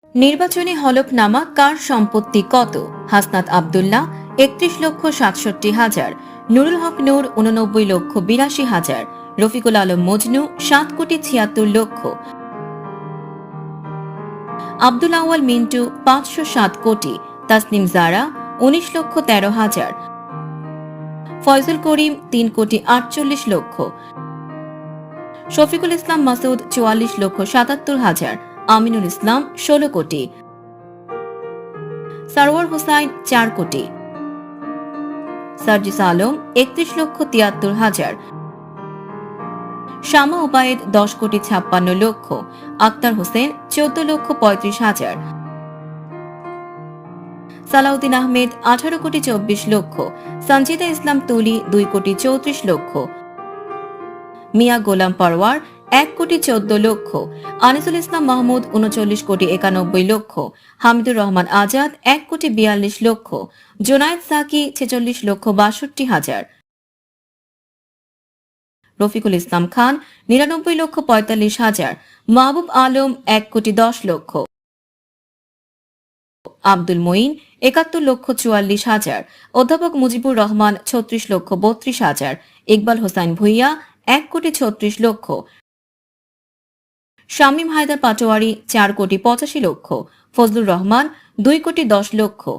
নির্বাচনী হলফনামা কার সম্পত্তি কত? হাসনাত আব্দুল্লাহ ৩১,৬৭,০০০, নুরুল হক নূর ৮৯,৮২,০০০, রফিকুল আলম মজনু ৭,৭৬,০০,০০০, আব্দুল আউয়াল মিন্টু ৫০৭ কোটি, তাসনিম জারা ১৯,১৩,০০০, ফয়জুল করিম ৩,৪৮,০০,০০০, শফিকুল ইসলাম মাসুদ ৪৪,৭৭,০০০, আমিনুল ইসলাম ১৬ কোটি, সারওয়ার হোসাইন ৪ কোটি, সার্জিস আলম ৩১,৭৩,০০০, শামা ওবায়েদ ১০,৫৬,০০,০০, আক্তার হোসেন ১৪,৩৫,০০০, সালাউদ্দিন আহমেদ ১৮,২৪,০০,০০, সঞ্জিদা ইসলাম তুলি 2,34,00,000, মিয়া গোলাম পরওয়ার ১,১৪,০০,০০, আনিসুল ইসলাম মাহমুদ ৩৯,৯১,০০,০০, হামিদুর রহমান আজাদ ১,৪২,০০,০০, জোনায়েদ সাকি ৪৬,৬২,০০০, রফিকুল ইসলাম খান ৯৯,৪৫,০০০, মাহবুব আলম ১,১০,০০,০০, আব্দুল মঈন ৭১,৪৪,০০০, অধ্যাপক মুজিবুর রহমান ৩৬,৩২,০০০, ইকবাল হোসাইন ভুইয়া ১,৩৬,০০,০০, শামীম হায়দার পাটোয়ারি ৪,৮৫,০০,০০, ফজলুর রহমান 2,১০,০০,০০,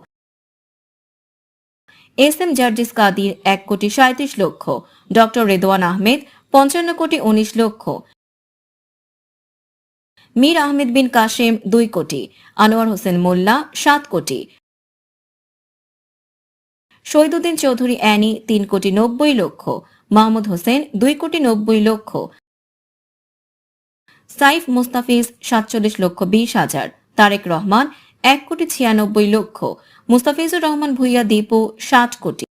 এস এম জার্জিস কাদির ১,৩৭,০০,০০, ডক্টর রেদওয়ান আহমেদ ৫৫,১৯,০০,০০, মীর আহমেদ বিন কাশেম ২ কোটি, আনোয়ার হোসেন মোল্লা ৭ কোটি, শহীদুদ্দিন চৌধুরী অ্যানি ৩,৯০,০০,০০, মাহমুদ হোসেন 2,৯০,০০,০০, সাইফ মুস্তাফিজ ৪৭,২০,০০০, তারেক রহমান ১,৯৬,০০,০০, মুস্তাফিজুর রহমান ভুইয়া দীপু ৬০ কোটি।